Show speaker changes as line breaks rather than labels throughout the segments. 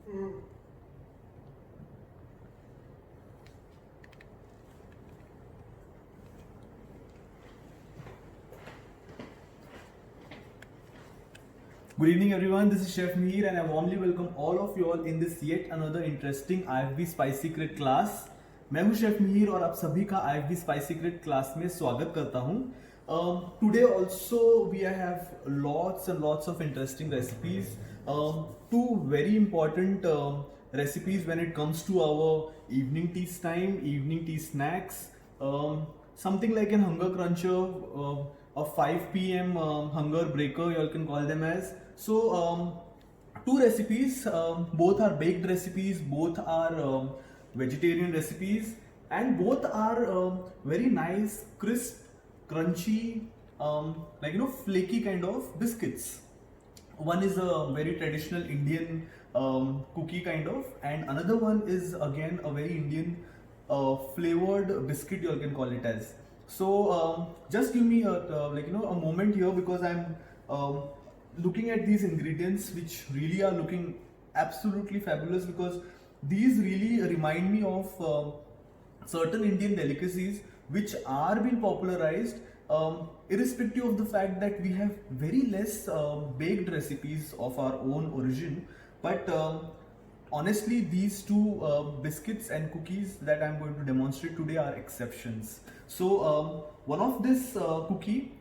Good evening, everyone. This is Chef Mihir, and I warmly welcome all of you all in this yet another interesting IFB Spice Secret class. मैं हूं chef Mihir और आप सभी का IFB Spice Secret class में स्वागत करता हूं. Today also we have lots and lots of interesting recipes. Two very important recipes when it comes to our evening tea time, evening tea snacks. Something like an hunger cruncher, a 5 p.m. Hunger breaker, you all can call them as. So, two recipes, both are baked recipes, both are vegetarian recipes, and both are very nice, crisp, crunchy, flaky kind of biscuits. One is a very traditional Indian cookie kind of, and another one is again a very Indian flavored biscuit, you all can call it as. So just give me a moment here, because I'm looking at these ingredients which really are looking absolutely fabulous, because these really remind me of certain Indian delicacies which are being popularized, irrespective of the fact that we have very less baked recipes of our own origin. But honestly, these two biscuits and cookies that I'm going to demonstrate today are exceptions. So one of this cookie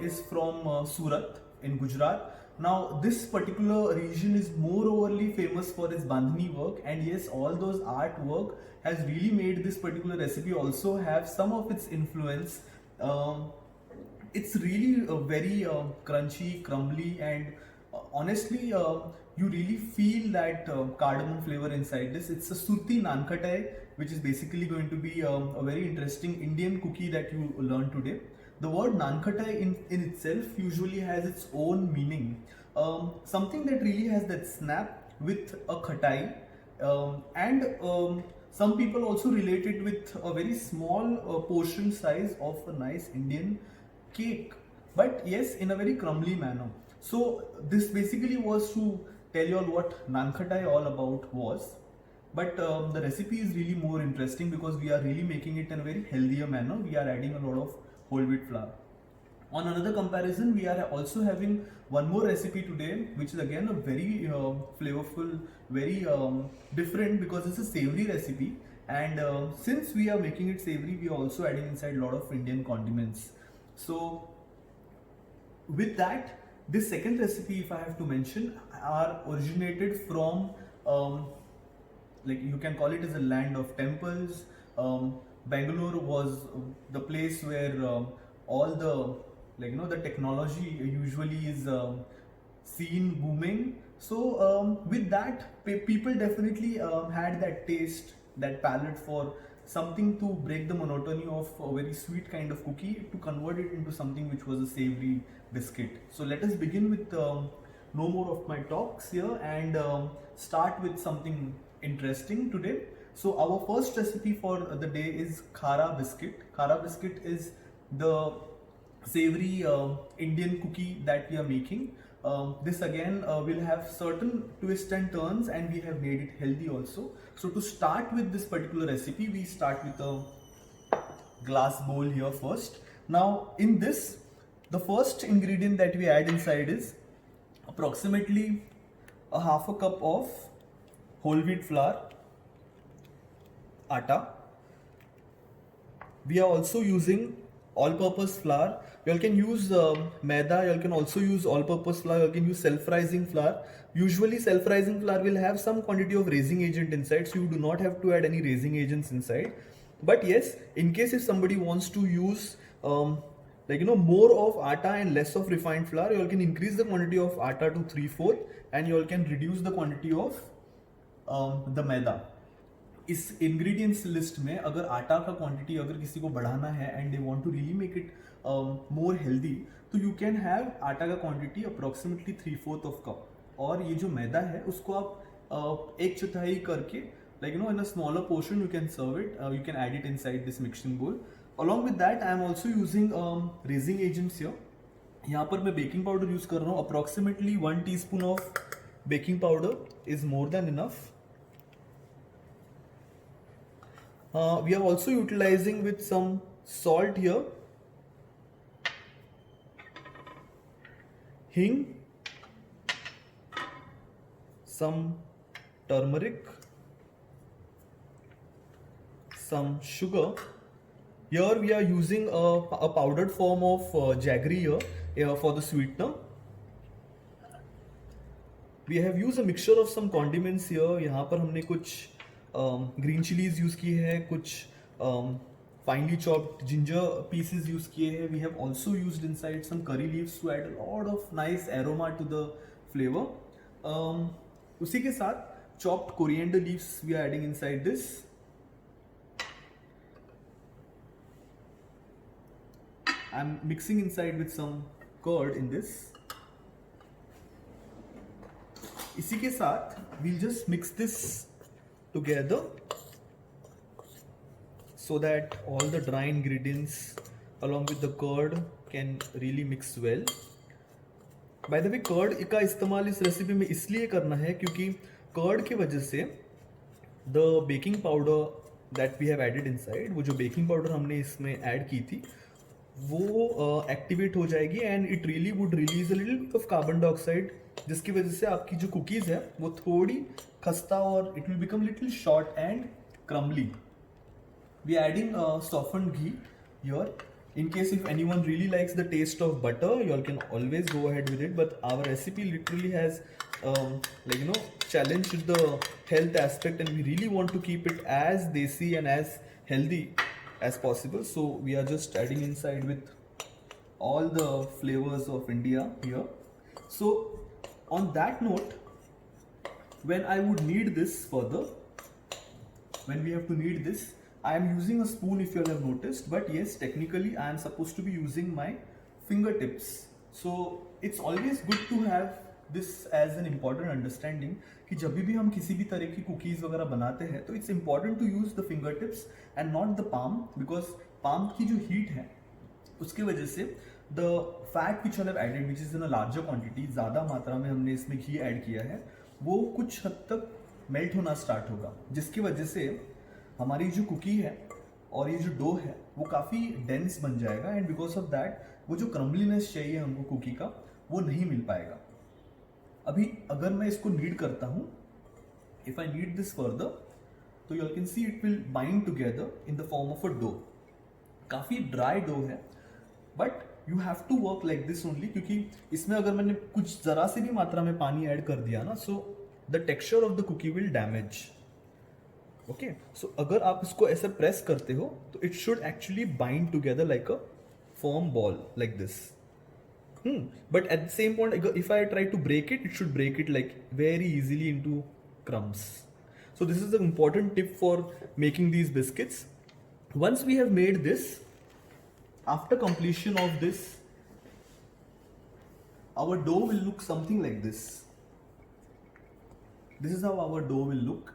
is from Surat in Gujarat. Now this particular region is moreoverly famous for its bandhani work, and yes, all those artwork has really made this particular recipe also have some of its influence. It's really very crunchy, crumbly, and honestly, you really feel that cardamom flavor inside this. It's a surti nankhatai, which is basically going to be a very interesting Indian cookie that you learn today. The word nankhatai in itself usually has its own meaning. Something that really has that snap with a khatai, and some people also relate it with a very small portion size of a nice Indian cake, but yes, in a very crumbly manner. So this basically was to tell you all what nankhatai all about was. But the recipe is really more interesting because we are really making it in a very healthier manner. We are adding a lot of whole wheat flour. On another comparison, we are also having one more recipe today, which is again a very flavorful, very different, because it's a savory recipe. And since we are making it savory, we are also adding inside a lot of Indian condiments. So with that, this second recipe, if I have to mention, are originated from like you can call it as a land of temples. Bangalore was the place where all the the technology usually is seen booming. So with that, people definitely had that taste, that palate for something to break the monotony of a very sweet kind of cookie, to convert it into something which was a savory biscuit. So let us begin with no more of my talks here, and start with something interesting today. So our first recipe for the day is khara biscuit. Khara biscuit is the savory Indian cookie that we are making. This again will have certain twists and turns, and we have made it healthy also. So to start with this particular recipe, we start with a glass bowl here first. Now in this, the first ingredient that we add inside is approximately a half a cup of whole wheat flour, atta. We are also using all-purpose flour. You all can use maida, you all can also use all-purpose flour, you all can use self-rising flour. Usually self-rising flour will have some quantity of raising agent inside, so you do not have to add any raising agents inside. But yes, in case if somebody wants to use more of atta and less of refined flour, you all can increase the quantity of atta to 3/4, and you all can reduce the quantity of the maida. इस ingredients list में अगर आटा का quantity अगर किसी को बढ़ाना है and they want to really make it more healthy, तो यू कैन हैव आटा का क्वांटिटी अप्रोक्सीमेटली 3/4 ऑफ कप, और ये जो मैदा है उसको आप 1/4 करके in a smaller portion you can serve it, you can add it inside this mixing bowl. Along with that I am also using raising agents here. यहाँ पर मैं बेकिंग पाउडर यूज कर रहा हूँ, approximately 1 teaspoon of baking powder is more than enough. We are also utilizing with some salt here, hing, some turmeric, some sugar. Here we are using a powdered form of jaggery here for the sweetener. We have used a mixture of some condiments here. यहाँ पर हमने कुछ green chillies use की है, कुछ finely chopped ginger pieces use किए हैं. We have also used inside some curry leaves to add a lot of nice aroma to the flavor. उसी के साथ chopped coriander leaves we are adding inside this. I'm mixing inside with some curd in this. इसी के साथ we'll just mix this together so that all the dry ingredients along with the curd can really mix well. By the way, curd का इस्तेमाल इस recipe में इसलिए करना है क्योंकि कर्ड की वजह से the baking powder that we have added inside, वो जो बेकिंग पाउडर हमने इसमें ऐड की थी वो एक्टिवेट हो जाएगी and it really would release a little bit of carbon dioxide, जिसकी वजह से आपकी जो कुकीज़ है वो थोड़ी खस्ता और it will become little short and crumbly. We adding softened ghee here. In case if anyone really likes the taste of butter, you all can always go ahead with it. But our recipe literally has challenged the health aspect, and we really want to keep it as desi and as healthy as possible. So we are just adding inside with all the flavors of India here. So on that note, when I would need this further, when we have to need this, I am using a spoon if you all have noticed, but yes, technically I am supposed to be using my fingertips. So it's always good to have this as an important understanding कि जब भी हम किसी भी तरह की cookies वगैरह बनाते हैं तो it's important to use the fingertips and not the palm, because palm की जो heat है उसके वजह से the fat which I have added, which is in a larger quantity, ज़्यादा मात्रा में हमने इसमें घी ऐड किया है, वो कुछ हद तक मेल्ट होना स्टार्ट होगा, जिसकी वजह से हमारी जो कुकी है और ये जो डो है वो काफ़ी डेंस बन जाएगा एंड बिकॉज ऑफ दैट वो जो क्रम्बलीनेस चाहिए हमको कुकी का वो नहीं मिल पाएगा. अभी अगर मैं इसको नीड करता हूँ, if I need this further, तो you can see it will bind together in the form of a dough. काफ़ी ड्राई डो है but you have to work like this only, क्योंकि इसमें अगर मैंने कुछ ज़रा सी भी मात्रा में पानी ऐड कर दिया ना, so the texture of the cookie will damage. Okay, so अगर आप इसको ऐसे प्रेस करते हो तो it should actually bind together like a firm ball like this. But at the same point, if I try to break it, it should break it like very easily into crumbs. So this is an important tip for making these biscuits. Once we have made this, after completion of this, our dough will look something like this. This is how our dough will look.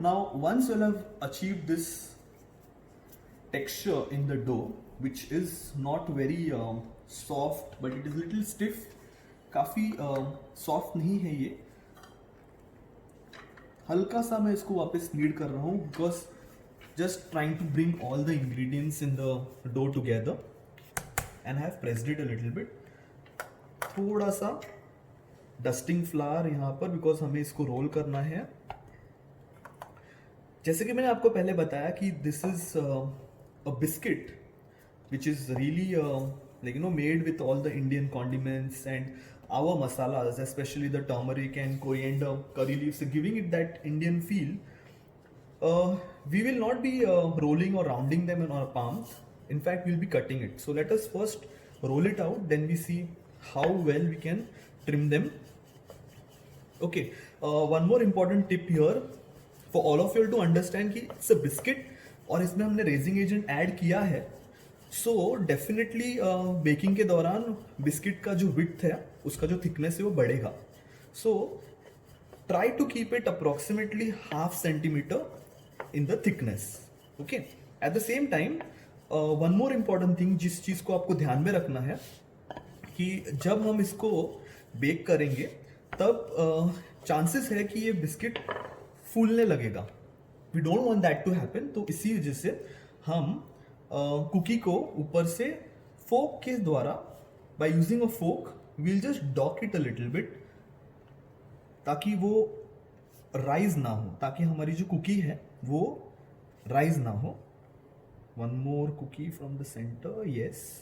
Now once you have achieved this texture in the dough, which is not very soft but it is little stiff, काफ़ी soft नहीं है ये, हल्का सा मैं इसको वापस knead कर रहा हूँ because just trying to bring all the ingredients in the dough together and I have pressed it a little bit. थोड़ा सा dusting flour यहाँ पर because हमें इसको roll करना है. जैसे कि मैंने आपको पहले बताया कि this is a biscuit which is really made with all the Indian condiments and our masalas, specially the turmeric and coriander, curry leaves, giving it that Indian feel. We will not be rolling or rounding them in our palms. In fact, we'll be cutting it. So let us first roll it out, then we see how well we can trim them. Okay, one more important tip here for all of you to understand कि it's a biscuit और इसमें हमने raising agent add किया है. So definitely baking के दौरान biscuit का जो विड्थ है उसका जो थिकनेस है वो बढ़ेगा. So try to keep it approximately 0.5 centimetre in the thickness. Okay, at the same time one more important thing जिस चीज़ को आपको ध्यान में रखना है कि जब हम इसको बेक करेंगे तब चांसेस है कि ये बिस्किट फूलने लगेगा। We don't want that to happen, तो इसी वजह से हम कुकी को ऊपर से फोक के द्वारा, by using a fork we'll just dock it a little bit, ताकि वो राइज ना हो, ताकि हमारी जो कुकी है वो राइज ना हो। One more cookie from the centre, yes.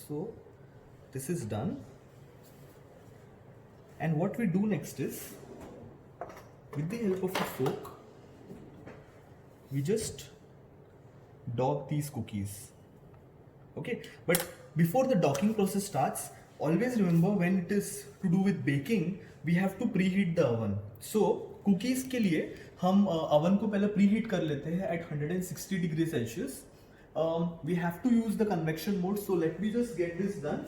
So this is done, and what we do next is, with the help of a fork, we just dock these cookies. Okay, but before the docking process starts, always remember when it is to do with baking, we have to preheat the oven. So cookies के लिए हम oven को पहले preheat कर लेते हैं at 160 degrees Celsius. We have to use the convection mode, so let me just get this done.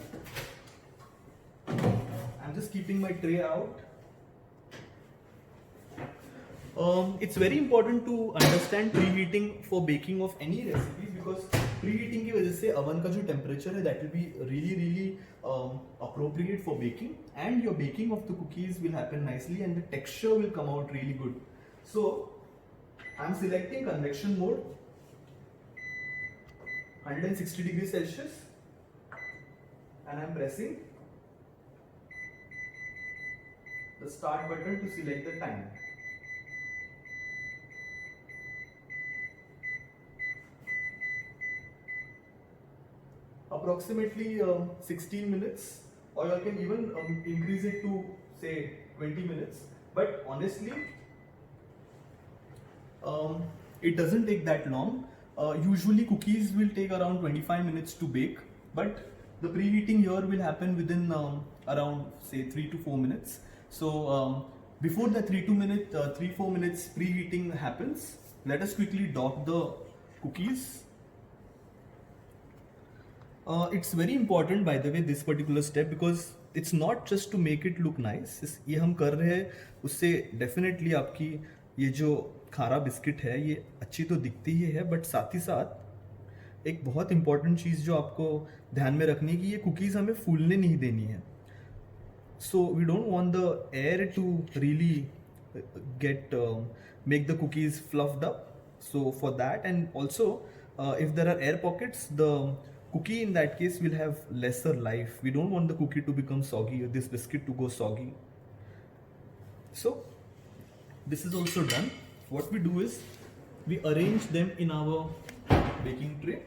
I'm just keeping my tray out. It's very important to understand preheating for baking of any recipes, because preheating की वजह से oven का जो temperature है that will be really appropriate for baking, and your baking of the cookies will happen nicely and the texture will come out really good. So I'm selecting convection mode, 160 degrees Celsius, and I'm pressing the start button to select the time. Approximately 16 minutes, or you can even increase it to say 20 minutes, but honestly it doesn't take that long. Usually cookies will take around 25 minutes to bake, but the preheating here will happen within around say 3 to 4 minutes. So before the 3-4 minutes preheating happens, let us quickly dock the cookies. It's very important, by the way, this particular step, because it's not just to make it look nice. ये हम कर रहे हैं उससे definitely आपकी ये जो खारा बिस्किट है ये अच्छी तो दिखती ही है, बट साथ ही साथ एक बहुत इंपॉर्टेंट चीज़ जो आपको ध्यान में रखनी है कि ये कुकीज़ हमें फूलने नहीं देनी है. So we don't want the air to really get make the cookies fluffed up. So for that, and also if there are air pockets, the cookie in that case will have lesser life. We don't want the cookie to become soggy or this biscuit to go soggy. So this is also done. What we do is we arrange them in our baking tray.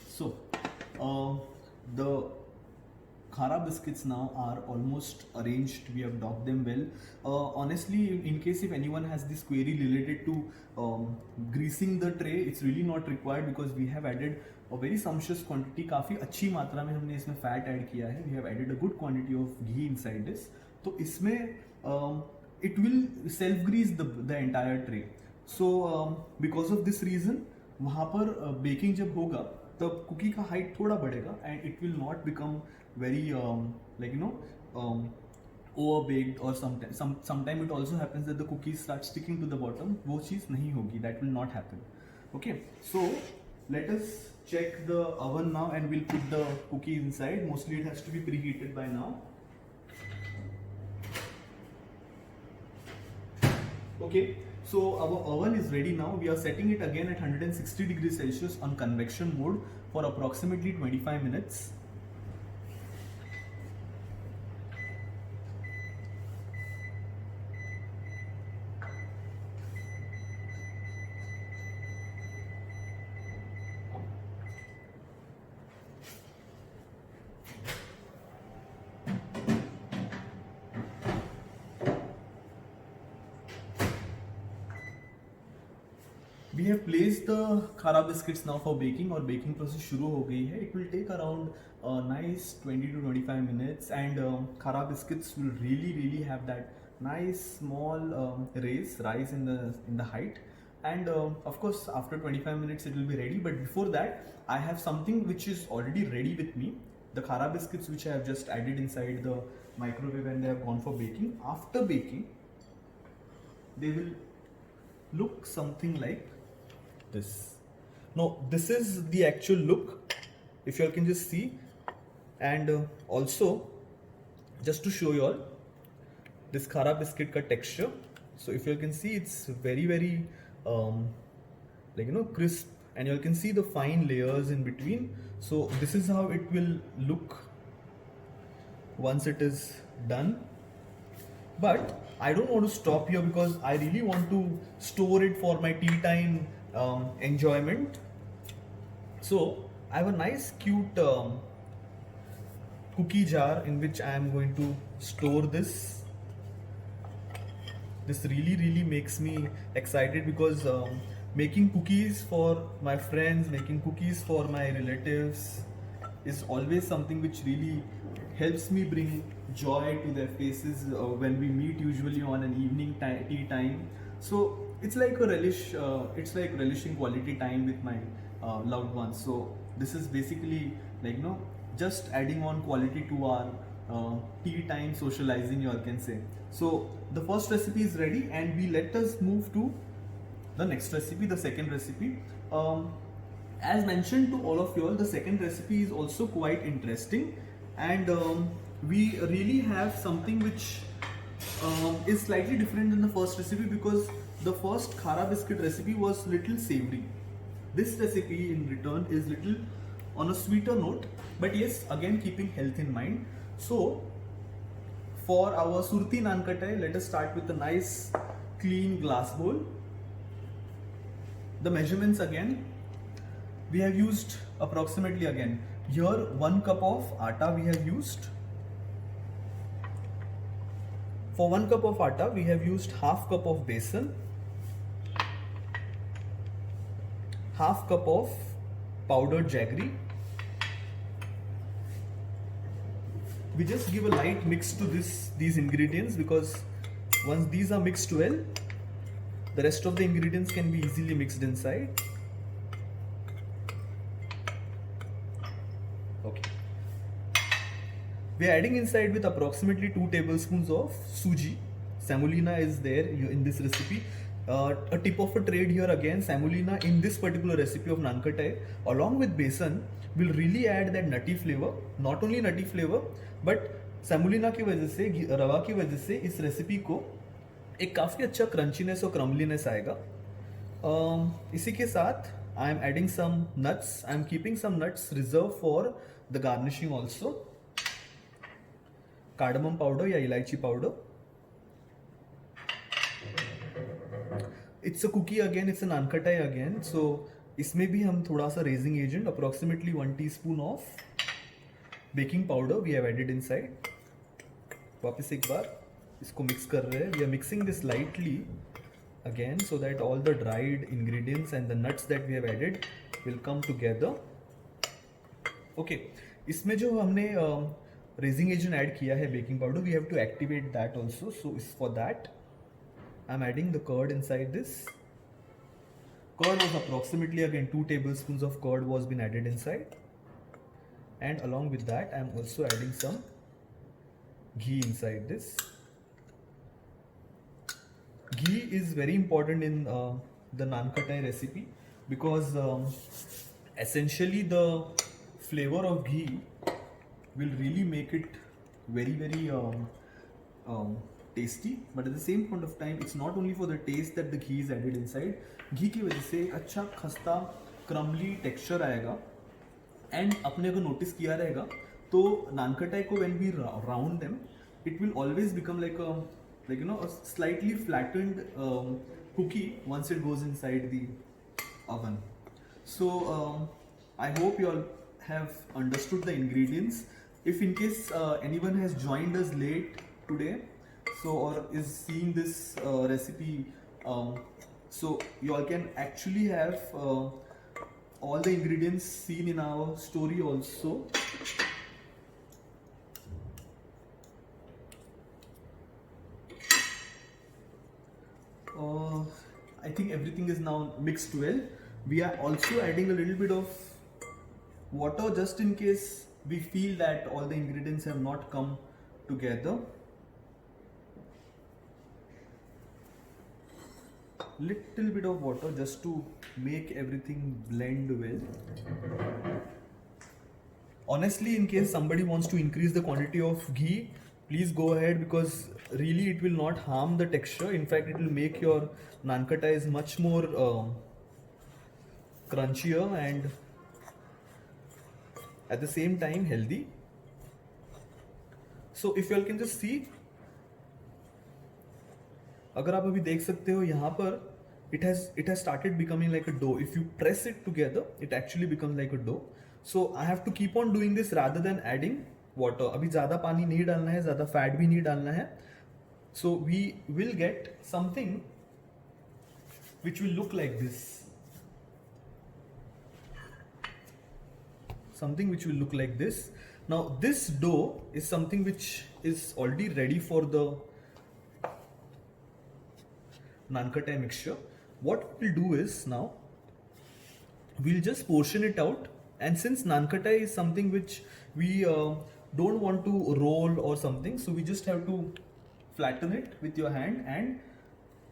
So the Khara biscuits now are almost arranged. We have docked them well. Honestly, in case if anyone has this query related to greasing the tray, it's really not required, because we have added a very sumptuous quantity. काफ़ी अच्छी मात्रा में हमने इसमें fat add किया है. We have added a good quantity of ghee inside this. तो इसमें it will self grease the entire tray. So because of this reason, वहाँ पर baking जब होगा तब कुकी का हाइट थोड़ा बढ़ेगा, and it will not become very like over baked, or sometime it also happens that the cookies start sticking to the bottom. वो चीज़ नहीं होगी, that will not happen. Okay, so let us check the oven now and we'll put the cookies inside. Mostly it has to be preheated by now. Okay, so our oven is ready now. We are setting it again at 160 degrees Celsius on convection mode for approximately 25 minutes. We have placed the Khara biscuits now for baking, और baking process शुरू हो गई है. It will take around nice 20 to 25 minutes, and Khara biscuits will really have that nice small rise in the height, and of course after 25 minutes it will be ready. But before that, I have something which is already ready with me. the khara biscuits which I have just added inside the microwave and they have gone for baking. After baking, they will look something like this. Now this is the actual look, if you all can just see, and also just to show you all this khara biscuit ka texture. So if you all can see, it's very like crisp, and you all can see the fine layers in between. So this is how it will look once it is done. But I don't want to stop here because I really want to store it for my tea time enjoyment. So I have a nice cute cookie jar in which I am going to store this. This really makes me excited because making cookies for my friends, making cookies for my relatives is always something which really helps me bring joy to their faces when we meet usually on an evening tea time. So it's like a relish, it's like relishing quality time with my loved ones. So this is basically like just adding on quality to our tea time socializing, you all can say. So the first recipe is ready, and we let us move to the next recipe, the second recipe. As mentioned to all of you all, the second recipe is also quite interesting, and we really have something which is slightly different than the first recipe, because the first khara biscuit recipe was little savory. This recipe in return is little on a sweeter note, but yes, again keeping health in mind. So for our surti naan katai, let us start with a nice clean glass bowl. The measurements again, we have used approximately, again here 1 cup of atta we have used. For 1 cup of atta we have used half cup of besan, half cup of powdered jaggery. We just give a light mix to these ingredients, because once these are mixed well, the rest of the ingredients can be easily mixed inside. Okay. We are adding inside with approximately 2 tablespoons of suji. Semolina is there in this recipe. A tip of a trade here again, semolina in this particular recipe of naan katai along with besan will really add that nutty flavor. Not only nutty flavor, but semolina की वजह से, रवा की वजह से इस recipe को एक काफ़ी अच्छा क्रंचीनेस और क्रम्बलीनेस आएगा. इसी के साथ I am adding some nuts. I am keeping some nuts reserve for the garnishing also. Cardamom powder या इलायची powder. It's a cookie again, it's a nankhatai again. So इसमें भी हम थोड़ा सा raising agent, approximately 1 teaspoon of baking powder we have added inside. वापस एक बार इसको मिक्स कर रहे हैं. We are mixing this lightly again so that all the dried ingredients and the nuts that we have added will come together. Okay, इसमें जो हमने रेजिंग एजेंट ऐड किया है baking powder, we have to activate that also. So for that I am adding the curd inside this. Curd was approximately again 2 tablespoons of curd was been added inside, and along with that I am also adding some ghee inside this. Ghee is very important in the naan katai recipe, because essentially the flavor of ghee will really make it very tasty. But at the same point of time, it's not only for the taste that the ghee is added inside. घी की वजह से एक अच्छा खस्ता crumbly texture आएगा. And अपने को notice किया रहेगा तो नान कटाई को when we round them, it will always become like a slightly flattened cookie once it goes inside the oven. So I hope you all have understood the ingredients. If in case anyone has joined us late today, so or is seeing this recipe, so you all can actually have all the ingredients seen in our story also. I think everything is now mixed well. We are also adding a little bit of water just in case we feel that all the ingredients have not come together, little bit of water just to make everything blend well. Honestly, in case somebody wants to increase the quantity of ghee, please go ahead, because really it will not harm the texture. In fact, it will make your naan is much more crunchier and at the same time healthy. So if you all can just see, अगर आप अभी देख सकते हो यहाँ पर it has started becoming like a dough. If you press it together, it actually becomes like a dough. So I have to keep on doing this rather than adding water. अभी ज़्यादा पानी नहीं डालना है, ज़्यादा फैट भी नहीं डालना है. So we will get something which will look like this. Something which will look like this. Now this dough is something which is already ready for the naan ka tai mixture. What we'll do is now we'll just portion it out, and since naan ka tai is something which we don't want to roll or something, so we just have to flatten it with your hand and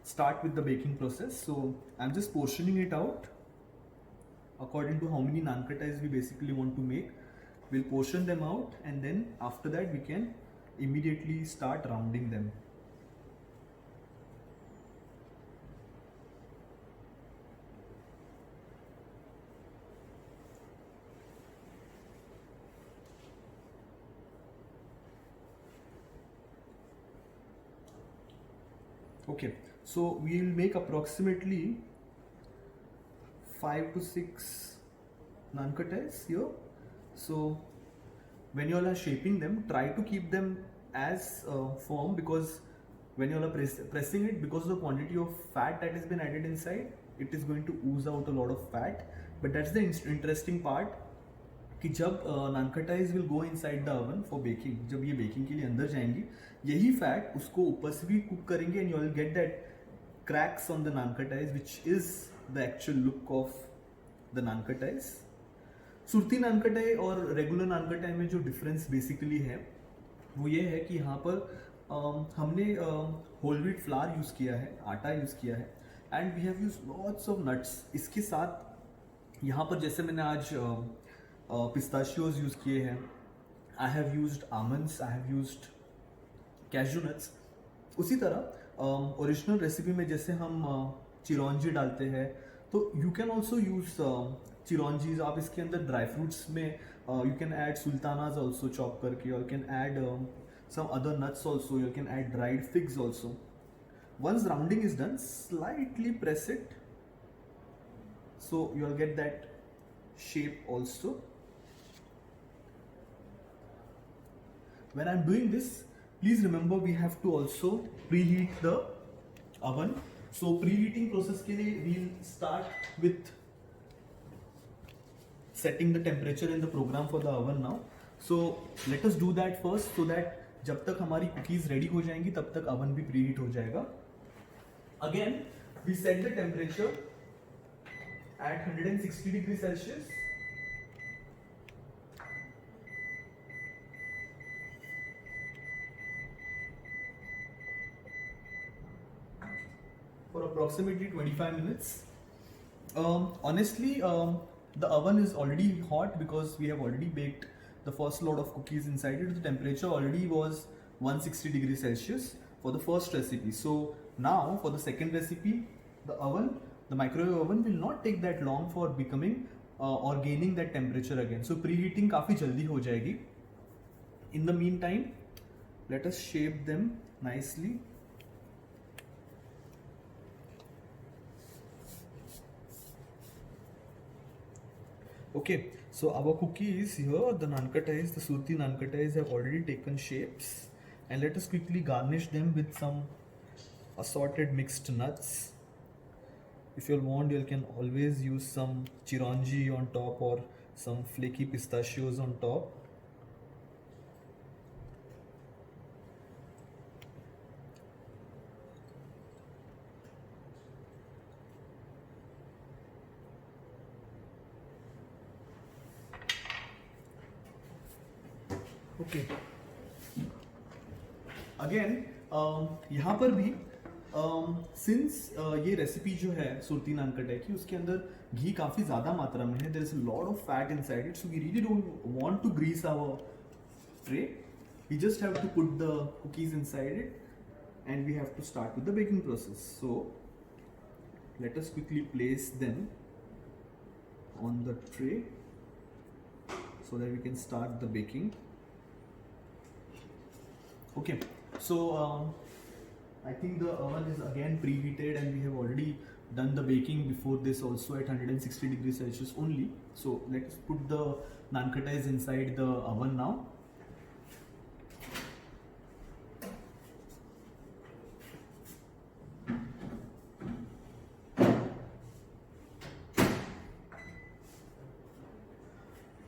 start with the baking process. So I'm just portioning it out according to how many naan ka tais we basically want to make. We'll portion them out, and then after that we can immediately start rounding them. Okay, so we'll make approximately 5 to 6 naan ka tais here. So when you all are shaping them, try to keep them as firm, because when you all are pressing it, because of the quantity of fat that has been added inside, it is going to ooze out a lot of fat. But that's the interesting part, कि जब नान का ties will go inside the oven for baking, जब ये baking के लिए अंदर जाएंगी, यही फैट उसको ऊपर से भी कुक करेंगे, and you will get that cracks on the nankhatais, which is the actual look of the nankhatais. Surti नान का टाई और रेगुलर नान का टाई में जो डिफरेंस बेसिकली है वो ये है कि यहाँ पर हमने होल व्हीट फ्लावर यूज़ किया है, आटा यूज़ किया है, and we have use lots of nuts. इसके साथ यहाँ पर जैसे मैंने आज पिस्ताशियोज यूज़ किए हैं, I have used almonds, I have used cashew nuts. उसी तरह ओरिजिनल रेसिपी में जैसे हम चिरौंजी डालते हैं, तो you can also use chironjis. आप इसके अंदर ड्राई फ्रूट्स में you can add sultanas also chop करके, और can add some other nuts also, you can add dried figs also. Once rounding is done, slightly press it so you'll get that shape also. When I'm doing this, please remember we have to also preheat the oven. So preheating process के लिए we'll start with setting the temperature in the program for the oven now. So let us do that first, so that जब तक हमारी cookies ready हो जाएंगी तब तक oven भी प्रीहीट हो जाएगा. Again we set the temperature at 160 degree Celsius. For approximately 25 minutes. Honestly, the oven is already hot because we have already baked the first load of cookies inside it. The temperature already was 160 degrees Celsius for the first recipe. So now for the second recipe, the microwave oven will not take that long for becoming or gaining that temperature again. So preheating काफी जल्दी हो जाएगी. In the meantime, let us shape them nicely. Okay, so our cookies here, the naan ka tais, the surti naan ka tais have already taken shapes, and let us quickly garnish them with some assorted mixed nuts. If you want, you can always use some chironji on top or some flaky pistachios on top. Okay again यहाँ पर भी since ये recipe जो है सुरती नान कटाई की उसके अंदर घी काफ़ी ज़्यादा मात्रा में है, there is a lot of fat inside it, so we really don't want to grease our tray. We just have to put the cookies inside it and we have to start with the baking process. So let us quickly place them on the tray so that we can start the baking. Okay, so I think the oven is again preheated and we have already done the baking before this also at 160 degrees Celsius only. So let's put the naan katais inside the oven now.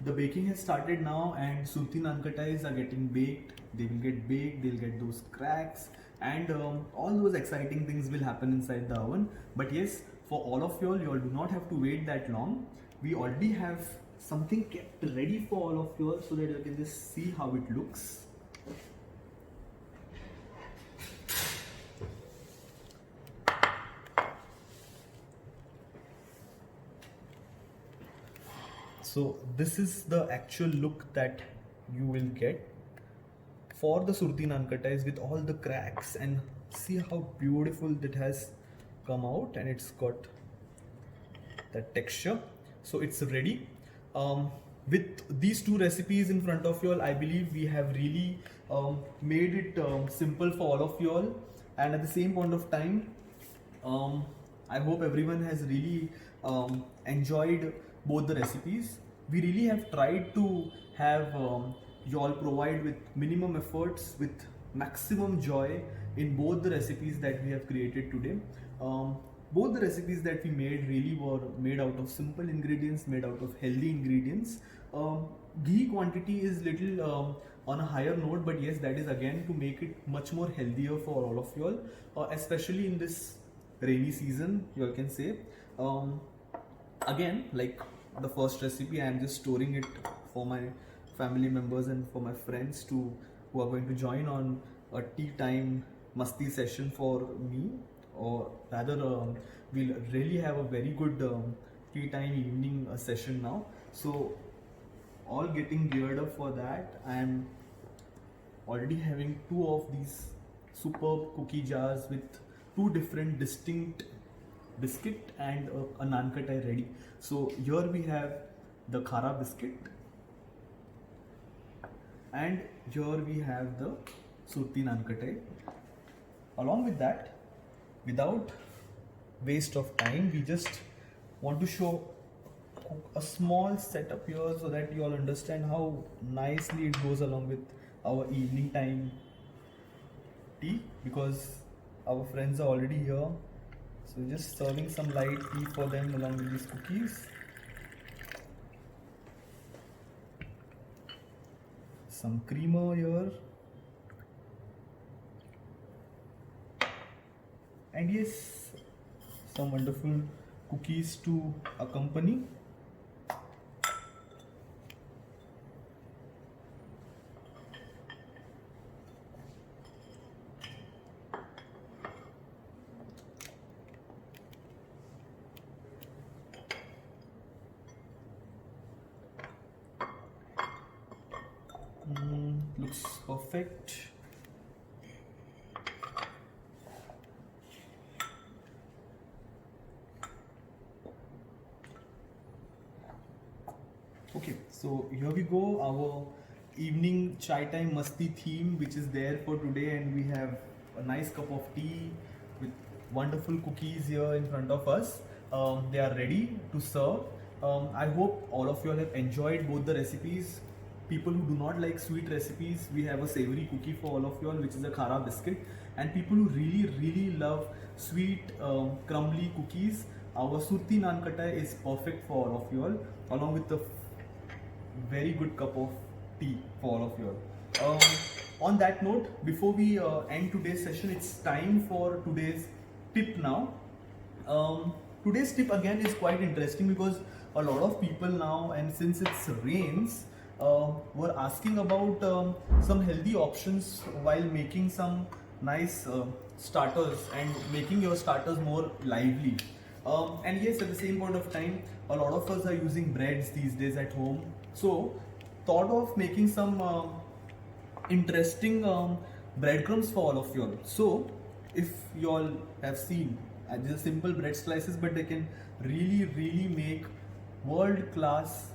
The baking has started now and Surti naan katais are getting baked. They will get baked, they'll get those cracks and all those exciting things will happen inside the oven. But yes, for all of y'all do not have to wait that long. We already have something kept ready for all of y'all so that you can just see how it looks. So this is the actual look that you will get for the surti naan katais with all the cracks, and see how beautiful it has come out and it's got that texture. So it's ready. With these two recipes in front of you all, I believe we have really made it simple for all of you all, and at the same point of time I hope everyone has really enjoyed both the recipes. We really have tried to have you all provide with minimum efforts with maximum joy in both the recipes that we have created today. Both the recipes that we made really were made out of simple ingredients, made out of healthy ingredients. Ghee quantity is little on a higher note, but yes, that is again to make it much more healthier for all of you all, especially in this rainy season, you all can say. Again, like the first recipe, I am just storing it for my family members and for my friends to who are going to join on a tea time masti session for me, or rather we'll really have a very good tea time evening session now. So all getting geared up for that. I am already having two of these superb cookie jars with two different distinct biscuit and a naan katai ready. So here we have the khara biscuit and here we have the surti naan katai. Along with that, without waste of time, we just want to show a small setup here so that you all understand how nicely it goes along with our evening time tea, because our friends are already here. So just serving some light tea for them along with these cookies. Some creamer here. And yes, some wonderful cookies to accompany. Looks perfect. Okay, so here we go, our evening chai time masti theme, which is there for today, and we have a nice cup of tea with wonderful cookies here in front of us. They are ready to serve. I hope all of you all have enjoyed both the recipes. People who do not like sweet recipes, we have a savory cookie for all of you all, which is a khara biscuit. And people who really love sweet crumbly cookies, our surti naan katai is perfect for all of you all, along with the very good cup of tea for all of you all. On that note, before we end today's session, it's time for today's tip now. Today's tip again is quite interesting because a lot of people now, and since it's rains, were asking about some healthy options while making some nice starters and making your starters more lively. And yes, at the same point of time, a lot of us are using breads these days at home. So, thought of making some interesting breadcrumbs for all of you all. So, if you all have seen, these are simple bread slices, but they can really make world class,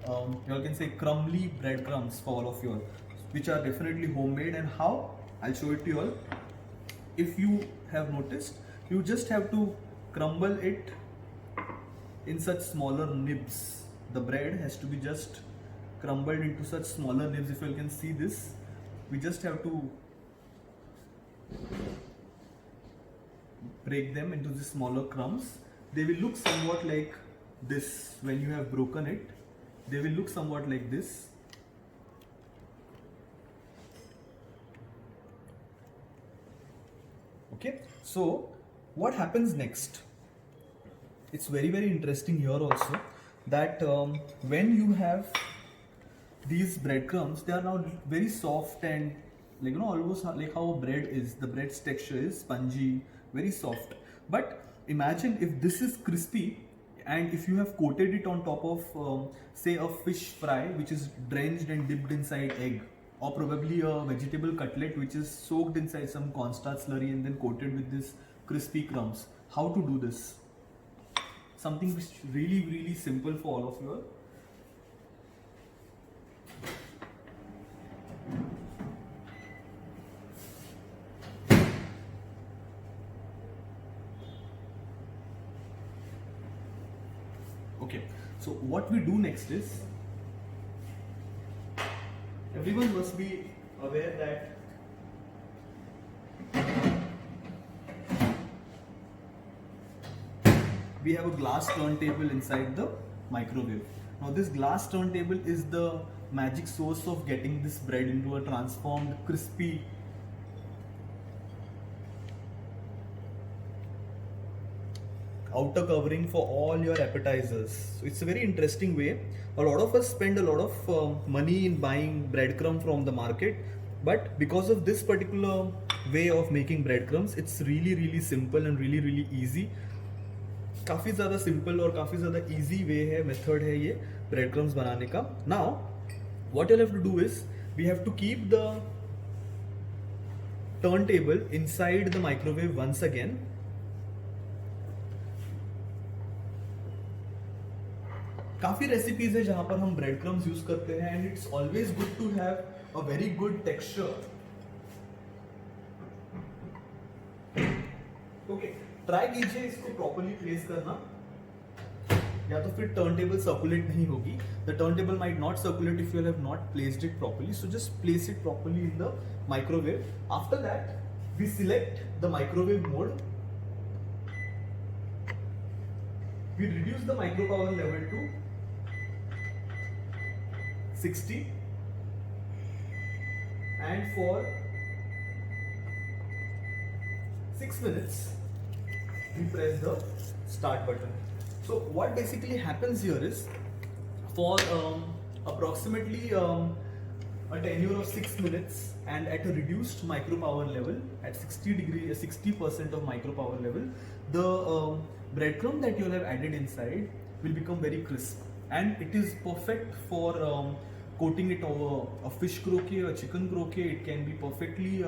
you all can say crumbly breadcrumbs for all of you all, which are definitely homemade. And how? I'll show it to you all. If you have noticed, you just have to crumble it in such smaller nibs. The bread has to be just crumbled into such smaller nibs. If you can see this, we just have to break them into the smaller crumbs. They will look somewhat like this when you have broken it. They will look somewhat like this. Okay, so what happens next? It's very interesting here also that when you have these breadcrumbs, they are now very soft and like almost like how bread is. The bread's texture is spongy, very soft. But imagine if this is crispy and if you have coated it on top of say a fish fry which is drenched and dipped inside egg, or probably a vegetable cutlet which is soaked inside some cornstarch slurry and then coated with this crispy crumbs. How to do this? Something which is really simple for all of you all. Okay, so what we do next is, everyone must be aware that we have a glass turntable inside the microwave. Now this glass turntable is the magic source of getting this bread into a transformed crispy outer covering for all your appetizers. So it's a very interesting way. A lot of us spend a lot of money in buying breadcrumb from the market, but because of this particular way of making breadcrumbs, it's really simple and really easy. काफ़ी ज़्यादा simple और काफ़ी ज़्यादा easy way है, method है ये bread crumbs बनाने का. Now what you have to do is we have to keep the turntable inside the microwave once again. काफ़ी रेसिपीज है जहां पर हम ब्रेड क्रम्स यूज करते हैं and it's always good to have a very good texture. Okay, try कीजिए इसको properly place करना, या तो फिर टर्न टेबल सर्कुलेट नहीं होगी. The turntable might not circulate if you have not placed it properly. So just place it properly in the microwave. After that we select the microwave mode. We reduce the micro power level to 60 and for 6 minutes we press the start button. So what basically happens here is, for approximately a tenure of 6 minutes and at a reduced micro power level, at 60% of micro power level, the breadcrumb that you have added inside will become very crisp, and it is perfect for coating it over a fish croquet or chicken croquet. It can be perfectly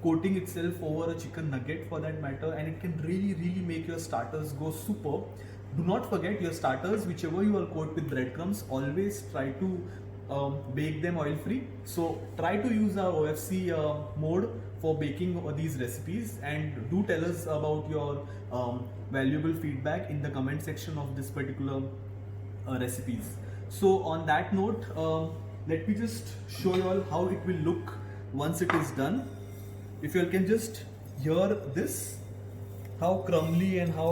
coating itself over a chicken nugget for that matter, and it can really make your starters go superb. Do not forget your starters, whichever you are coat with breadcrumbs, always try to bake them oil free. So try to use our OFC mode for baking these recipes, and do tell us about your valuable feedback in the comment section of this particular recipes. So on that note, let me just show you all how it will look once it is done. If you all can just hear this, how crumbly and how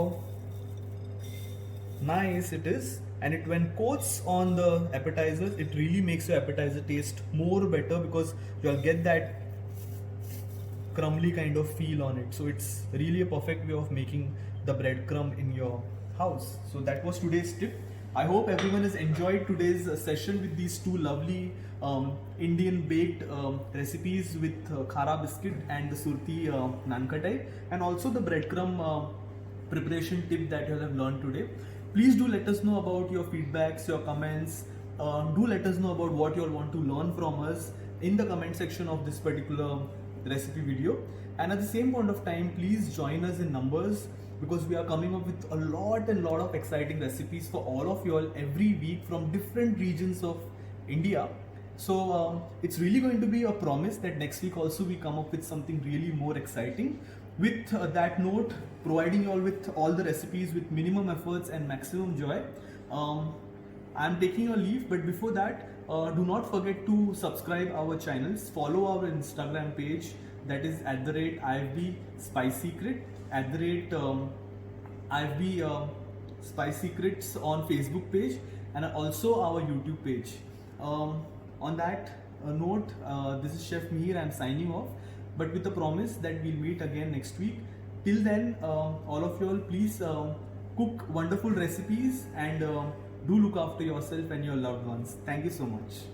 nice it is, and it when coats on the appetizers, it really makes your appetizer taste more better, because you'll get that crumbly kind of feel on it. So it's really a perfect way of making the breadcrumb in your house. So that was today's tip. I hope everyone has enjoyed today's session with these two lovely Indian baked recipes with khara biscuit and the surti nankatai, and also the breadcrumb preparation tip that you have learned today. Please do let us know about your feedbacks, your comments. Do let us know about what you all want to learn from us in the comment section of this particular recipe video. And at the same point of time, please join us in numbers, because we are coming up with a lot of exciting recipes for all of you all every week from different regions of India. So it's really going to be a promise that next week also we come up with something really more exciting. With that note, providing you all with all the recipes with minimum efforts and maximum joy. I'm taking a leave, but before that, do not forget to subscribe our channels, follow our Instagram page, that is @IFB Spice Secret, @IFB Spice Secrets on Facebook page, and also our YouTube page. On that note, this is Chef Mihir. I'm signing off, but with a promise that we'll meet again next week. Till then, all of you all, please cook wonderful recipes and do look after yourself and your loved ones. Thank you so much.